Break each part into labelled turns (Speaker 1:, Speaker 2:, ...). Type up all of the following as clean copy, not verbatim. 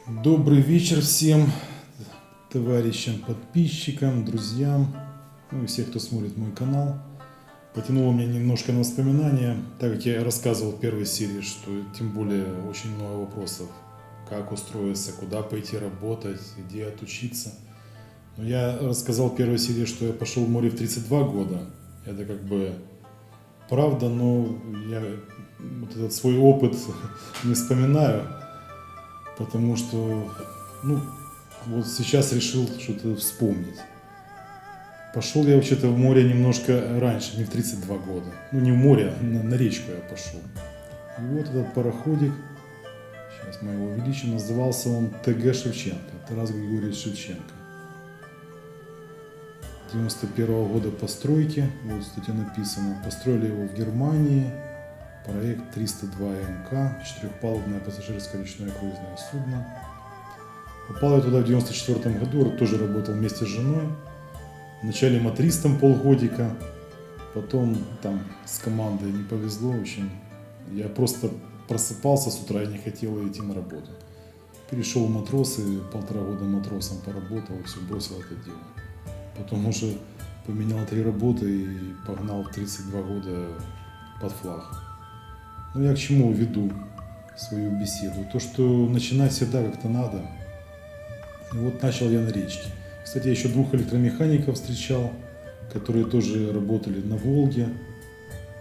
Speaker 1: Добрый вечер всем товарищам, подписчикам, друзьям, ну и всех, кто смотрит мой канал. Потянуло меня немножко на воспоминания, так как я рассказывал в первой серии, что тем более очень много вопросов, как устроиться, куда пойти работать, где отучиться. Но я рассказал в первой серии, что я пошел в море в 32 года. Это как бы правда, но я вот этот свой опыт не вспоминаю. Потому что, вот сейчас решил что-то вспомнить. Пошел я вообще-то в море немножко раньше, не в 32 года. Не в море, а на речку я пошел. И вот этот пароходик, сейчас мы его увеличим, назывался он ТГ Шевченко, Тарас Григорьевич Шевченко. 91 года постройки, вот кстати написано, построили его в Германии. Проект 302 МК, четырехпалубное пассажирское речное круизное судно. Попал я туда в 94 году, тоже работал вместе с женой. Вначале матристом полгодика, потом там с командой не повезло очень. Я просто просыпался с утра и не хотел идти на работу. Перешел в матросы, 1,5 года матросом поработал, все, бросил это дело. Потом уже поменял 3 работы и погнал в 32 года под флаг. Я к чему веду свою беседу? То, что начинать всегда как-то надо. И вот начал я на речке. Кстати, я еще 2 электромехаников встречал, которые тоже работали на Волге.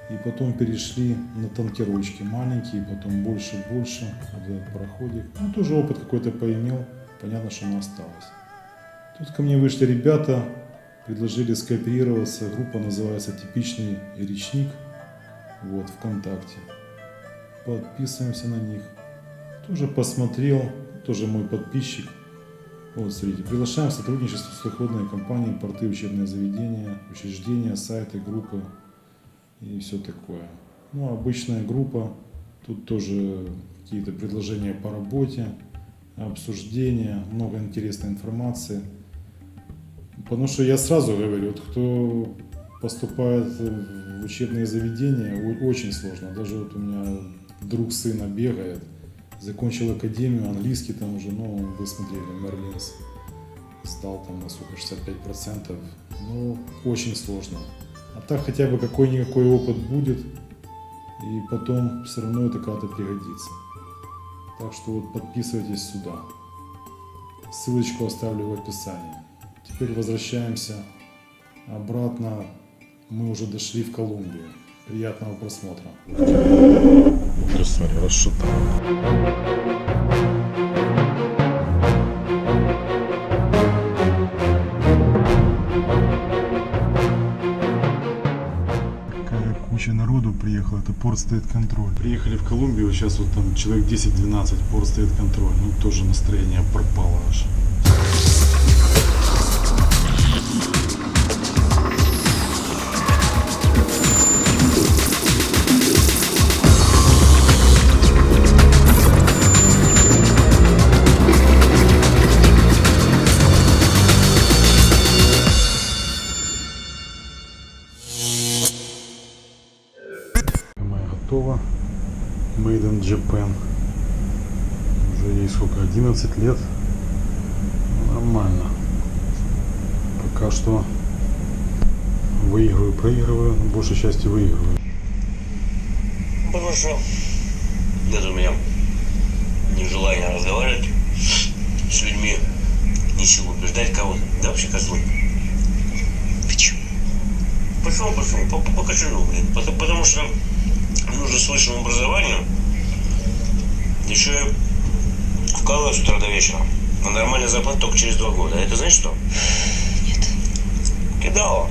Speaker 1: И потом перешли на танкерочки маленькие, потом больше. Вот этот пароходик. Тоже опыт какой-то поимел. Понятно, что он осталось. Тут ко мне вышли ребята, предложили скооперироваться. Группа называется «Типичный речник». Вот, ВКонтакте. Подписываемся на них. Тоже посмотрел, тоже мой подписчик. Вот, смотрите, приглашаем в сотрудничество с судоходной компанией, порты, учебные заведения, учреждения, сайты, группы и все такое. Обычная группа. Тут тоже какие-то предложения по работе, обсуждения, много интересной информации. Потому что я сразу говорю, вот кто поступает в учебные заведения, очень сложно. Даже вот у меня друг сына бегает, закончил академию, английский там уже, вы смотрели, Мерлинс, сдал там на сколько, 65%, очень сложно. А так хотя бы какой-никакой опыт будет, и потом все равно это когда-то пригодится. Так что вот подписывайтесь сюда. Ссылочку оставлю в описании. Теперь возвращаемся обратно, мы уже дошли в Колумбию. Приятного просмотра. Смотри, расшатал. Какая куча народу приехала, это порт стоит контроль. Приехали в Колумбию, сейчас вот там человек 10-12, порт стоит контроль. Тоже настроение пропало аж. Готово. Made in Japan. Уже ей сколько? 11 лет. Нормально. Пока что проигрываю. Большей части выигрываю.
Speaker 2: Потому что нет у меня нежелания разговаривать с людьми, не силу убеждать кого-то. Да вообще козлы.
Speaker 3: Почему?
Speaker 2: Почему? Покажу, блин. Потому что нужно с высшим образованием еще и вкалывать с утра до вечера. А нормальная зарплата только через 2 года. А это знаешь что?
Speaker 3: Нет.
Speaker 2: Кидала.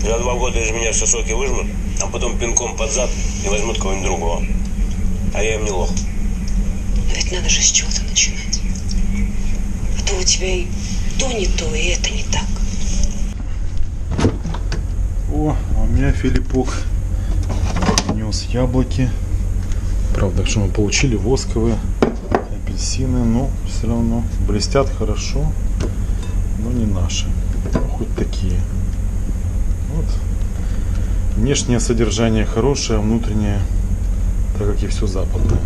Speaker 2: За 2 года из меня все соки выжмут, а потом пинком под зад и возьмут кого-нибудь другого. А я им не лох.
Speaker 3: Но ведь надо же с чего-то начинать. А то у тебя и то не то, и это не так.
Speaker 1: А у меня Филиппок нес яблоки. Правда, что мы получили восковые апельсины, но все равно блестят хорошо, но не наши, хоть такие. Вот. Внешнее содержание хорошее, а внутреннее, так как и все западное.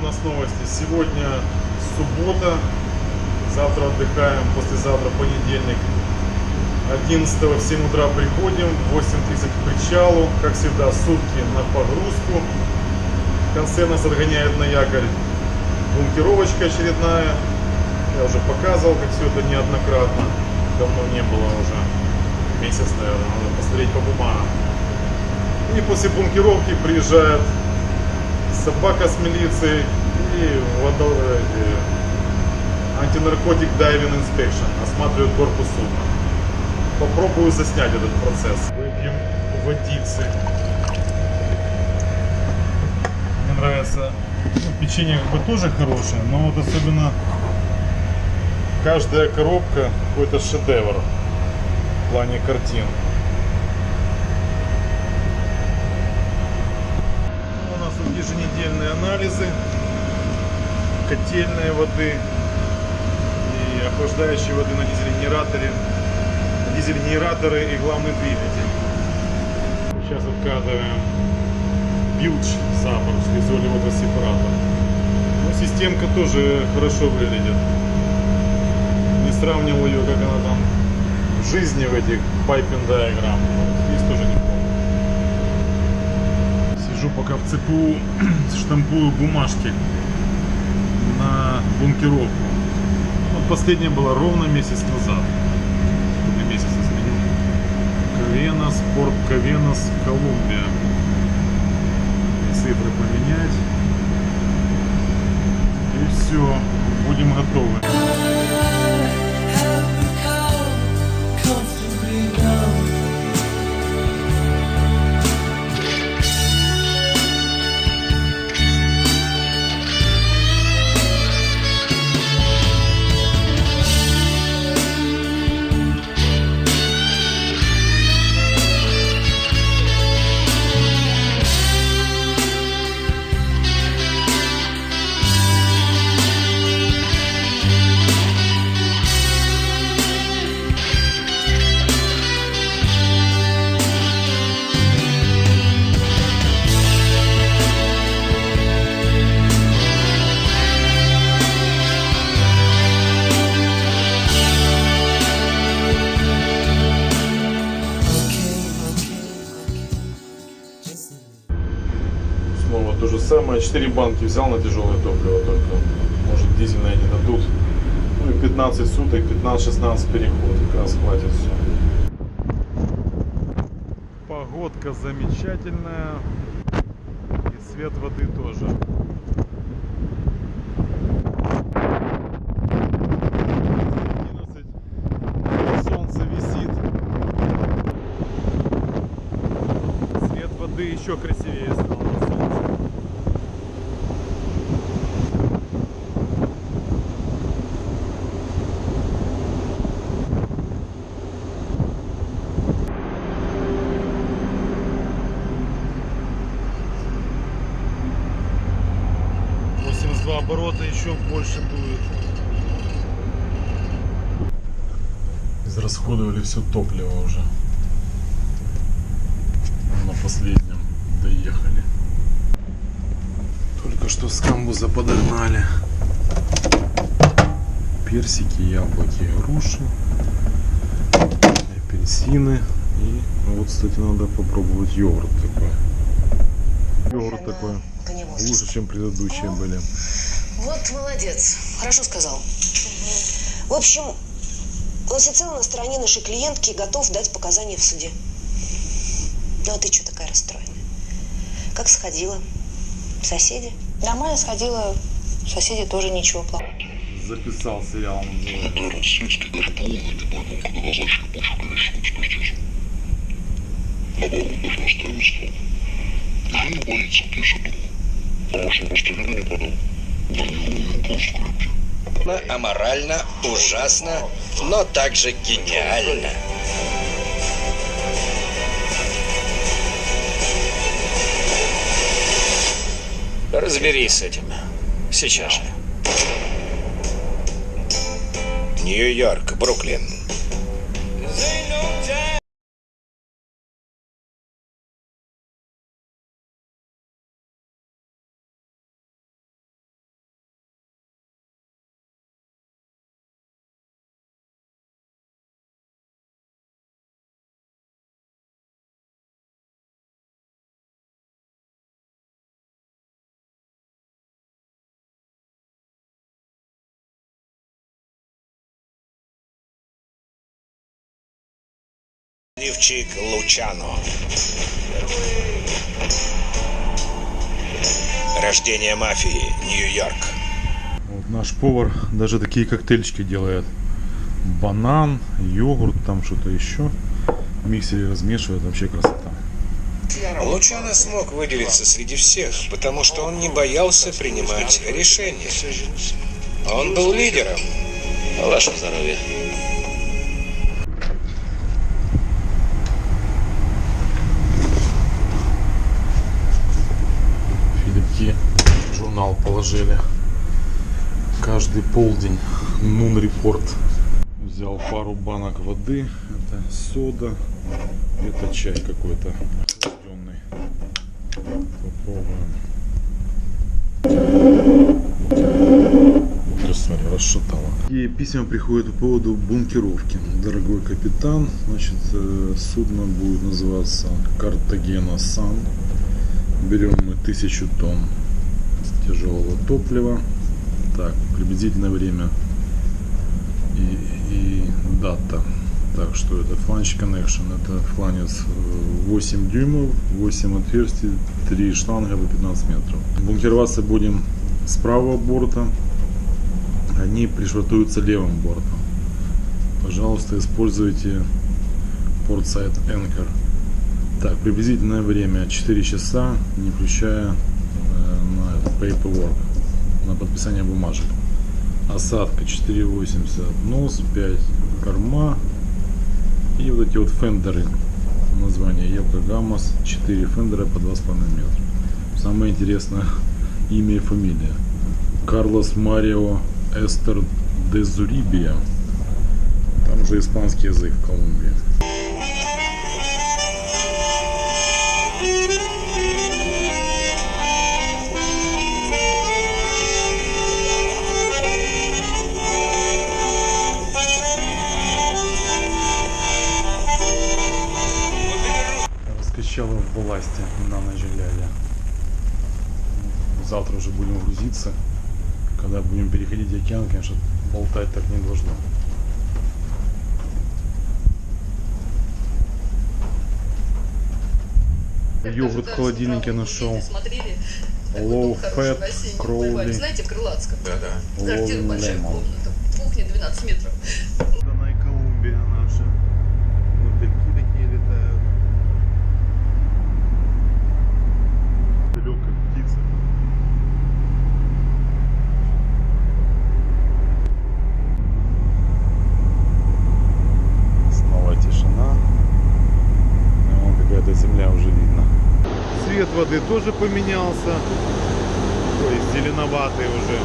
Speaker 1: у нас новости? Сегодня суббота, завтра отдыхаем, послезавтра понедельник. 11 в 7 утра приходим, в 8:30 к причалу, как всегда сутки на погрузку. В конце нас отгоняет на якорь бункеровочка очередная. Я уже показывал, как все это неоднократно. Давно не было уже. Месяц, наверное, надо посмотреть по бумагам. И после бункеровки приезжает собака с милицией и антинаркотик дайвинг инспекшн. Осматривают корпус судна. Попробую заснять этот процесс. Выпьем водицы. Мне нравится. Печенье как бы тоже хорошее, но вот особенно каждая коробка какой-то шедевр в плане картин. У нас тут еженедельные анализы, котельной воды и охлаждающей воды на дизель-генераторе. Дизель-генераторы и главный двигатель. Сейчас откатываем билдж за борт, слезоли водосепаратор. Но системка тоже хорошо выглядит. Не сравнивал ее, как она там в жизни в этих piping diagram. Здесь тоже неплохо. Сижу пока в ЦПУ, штампую бумажки на бункеровку. Вот последняя была ровно месяц назад. Месяц изменил. Ковенос, порт Ковенос, Колумбия. И цифры поменять. И все, будем готовы. Снова то же самое. 4 банки взял на тяжелое топливо только. Может дизельное не дадут. Ну и 15 суток, 15-16 переход. Как раз хватит все. Погодка замечательная. И свет воды тоже. Солнце висит. Цвет воды еще красивее стал на солнце. Оборота еще больше дует. Израсходовали все топливо уже. На последнем доехали. Только что с камбуза подогнали персики, яблоки, груши, апельсины. И вот, кстати, надо попробовать йогурт такой. Йогурт такой лучше, чем предыдущие были.
Speaker 3: Вот молодец, хорошо сказал. В общем, он всецело на стороне нашей клиентки и готов дать показания в суде. Ну а ты что такая расстроенная? Как сходила? Соседи? Нормально сходила. Соседи тоже ничего плохого.
Speaker 1: Записал сериал, называется.
Speaker 4: Российский даже полный не пойму, когда назначили больше, конечно, экспертизу. На голову даже оставил стол. Или не боится, пишет дух. А уж он просто вину не подал.
Speaker 5: Аморально, ужасно, но также гениально. Разберись с этим. Сейчас же. Нью-Йорк, Бруклин. Левчик Лучано. Рождение мафии. Нью-Йорк.
Speaker 1: Вот наш повар даже такие коктейльчики делает. Банан, йогурт, там что-то еще. В миксере размешивает, вообще красота.
Speaker 5: Лучано смог выделиться среди всех, потому что он не боялся принимать решения. Он был лидером. Ваше здоровье.
Speaker 1: Филипки журнал положили. Каждый полдень Нун Репорт. Взял пару банок воды. Это сода. Это чай какой-то охлажденный. Попробуем. Смотри, расшатало. И письма приходят по поводу бункеровки. Дорогой капитан, значит, судно будет называться Картагена Сан. Берем мы 1000 тонн тяжелого топлива. Так, приблизительное время и дата. Так, что это? Flange Connection. Это фланец 8 дюймов, 8 отверстий, 3 шланга по 15 метров. Бункероваться будем с правого борта. Они пришвартуются левым бортом. Пожалуйста, используйте Portside Anchor. Так, приблизительное время 4 часа, не включая на paperwork, на подписание бумажек. Осадка 4,80 нос, 5 корма. И вот эти вот фендеры. Название Йокогамас. 4 фендера по 2,5 метра. Самое интересное имя и фамилия. Карлос Марио Эстер де Зурибия. Там же испанский язык в Колумбии. Раскачало в балласте на ночь глядя. Завтра уже будем грузиться. Когда будем переходить океан, конечно, болтать так не должно. Йогурт в холодильнике нашел. Low fat, Crowley.
Speaker 6: Знаете, в Крылатском?
Speaker 5: Да-да.
Speaker 6: Квартира, большая
Speaker 1: Lemon.
Speaker 6: комната. Кухня 12 метров.
Speaker 1: Она и Колумбия наша. Мотыльки такие летают. Легкая птица. Снова тишина. Вон какая-то земля уже видно. Цвет воды тоже поменялся. Ой, зеленоватый уже.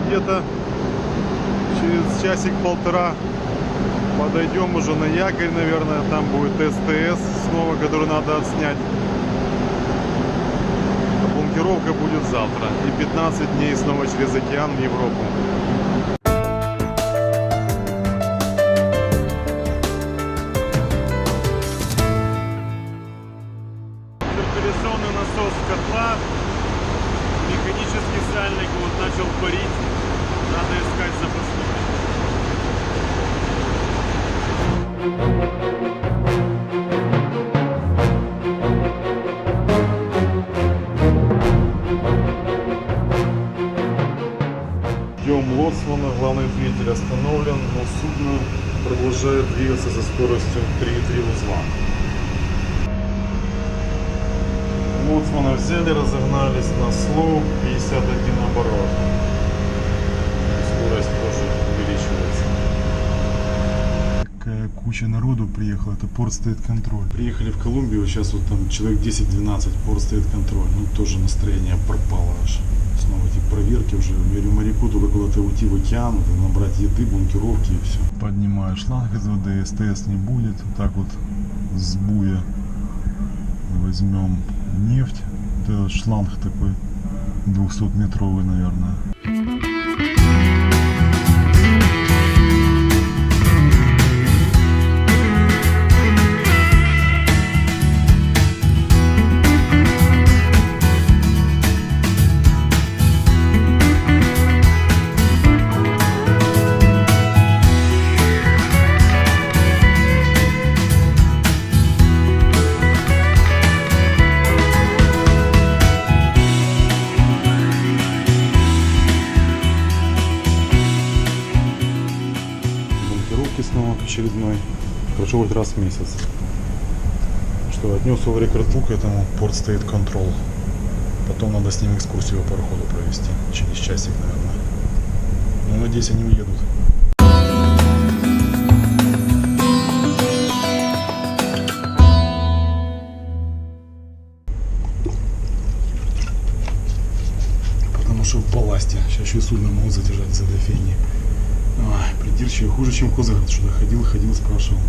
Speaker 1: Где-то через часик-полтора подойдем уже на якорь, наверное. Там будет СТС снова, который надо отснять. А бункеровка будет завтра. И 15 дней снова через океан в Европу. Циркуляционный насос котла. Механический сальник вот начал парить. Надо искать запасной. Ждем лоцмана, главный двигатель остановлен, но судно продолжает двигаться со скоростью 3,3 узла. Лоцмана взяли, разогнались на слоу 51 оборот. Скорость тоже увеличивается. Такая куча народу приехала, это Port State Control. Приехали в Колумбию, сейчас вот там человек 10-12, Port State Control. Ну тоже настроение пропало аж. Снова эти проверки уже. Говорю, моряку только куда-то уйти в океан, набрать еды, бункеровки и все. Поднимаю шланг из воды, СТС не будет. Вот так вот с буя возьмем нефть. Вот этот шланг такой 200-метровый, наверное. захожу хоть раз в месяц. Что отнес его в рекордбук, этому порт стоит контрол. Потом надо с ним экскурсию по пароходу провести. Через часик, наверное. Но надеюсь, они уедут. Потому что в балласте. Сейчас еще и судно могут задержать из этой фигни. Ай, придирчивый, хуже, чем Козырев. Что-то ходил, спрашивал.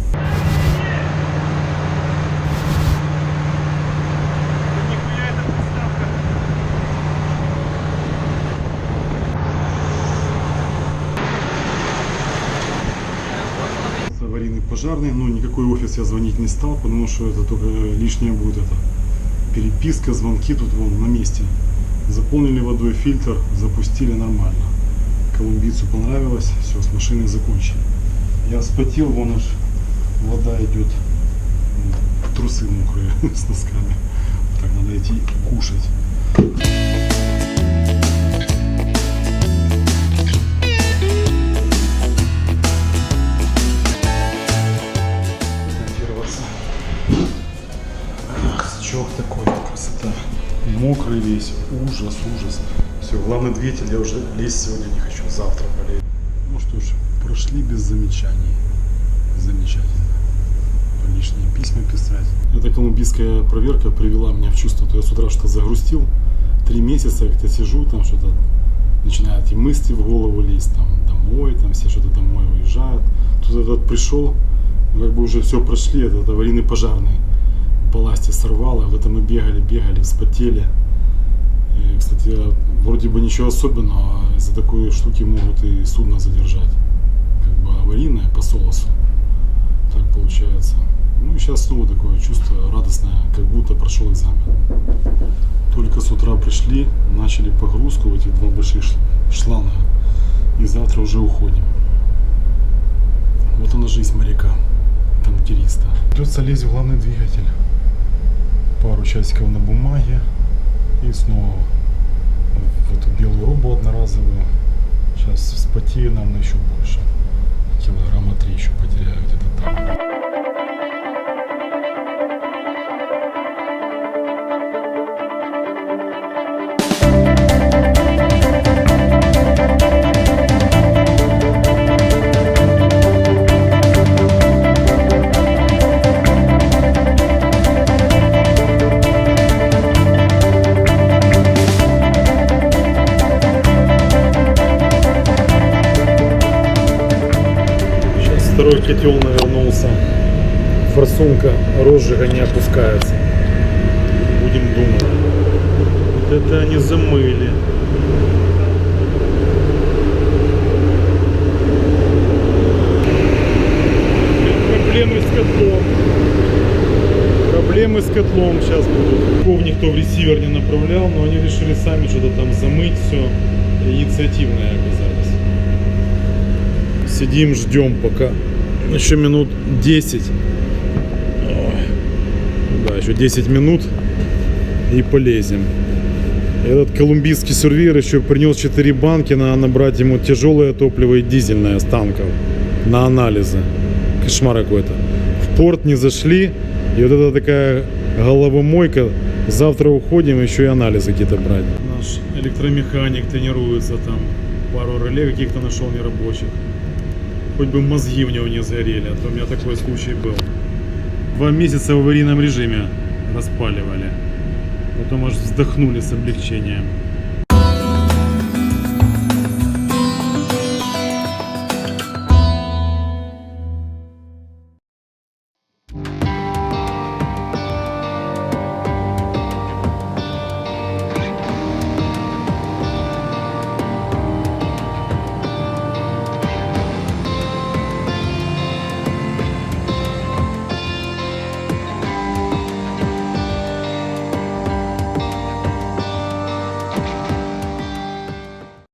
Speaker 1: Аварийный пожарный, но никакой офис я звонить не стал, потому что это только лишнее будет это. Переписка, звонки тут вон на месте. Заполнили водой фильтр, запустили нормально. Колумбийцу понравилось, все, с машиной закончили. Я вспотел, вон аж вода идет, трусы мокрые с носками. Так, надо идти кушать. Чёх такой, красота. Мокрый весь, ужас. Все, главный двигатель, я уже лезть сегодня не хочу, завтра полезу. Ну что ж, прошли без замечаний. Замечательно. Лишние письма писать. Эта колумбийская проверка привела меня в чувство, то я с утра что-то загрустил. 3 месяца как-то сижу, там что-то начинают эти мысли в голову лезть, там домой, там все что-то домой уезжают. Тут этот пришел, как бы уже все прошли, этот аварийный пожарный. В балласте сорвало, вот это мы бегали, вспотели. И, кстати, вроде бы ничего особенного, а из-за такой штуки могут и судно задержать. Как бы аварийное по Солосу. Так получается. Ну и сейчас снова такое чувство радостное, как будто прошел экзамен. Только с утра пришли, начали погрузку в эти 2 больших шланга. И завтра уже уходим. Вот она жизнь моряка, танкериста. Придется лезть в главный двигатель. Пару часиков на бумаге и снова в эту белую робу одноразовую. Сейчас вспотею, наверное, еще больше. Килограмма 3 еще потеряю где-то там. Второй котел навернулся. Форсунка розжига не опускается. Будем думать. Вот это они замыли. Проблемы с котлом. Проблемы с котлом сейчас будут. Ков никто в ресивер не направлял, но они решили сами что-то там замыть все. Инициативные оказались. Сидим, ждем пока. Еще минут 10. Да, еще 10 минут и полезем. Этот колумбийский сурвейр еще принес 4 банки, надо набрать ему тяжелое топливо и дизельное с танков на анализы. Кошмар какой-то. В порт не зашли, и вот это такая головомойка. Завтра уходим, еще и анализы какие-то брать. Наш электромеханик тренируется там. Пару реле каких-то нашел нерабочих. Хоть бы мозги у него не сгорели, а то у меня такой случай был. 2 месяца в аварийном режиме распаливали. Потом аж вздохнули с облегчением.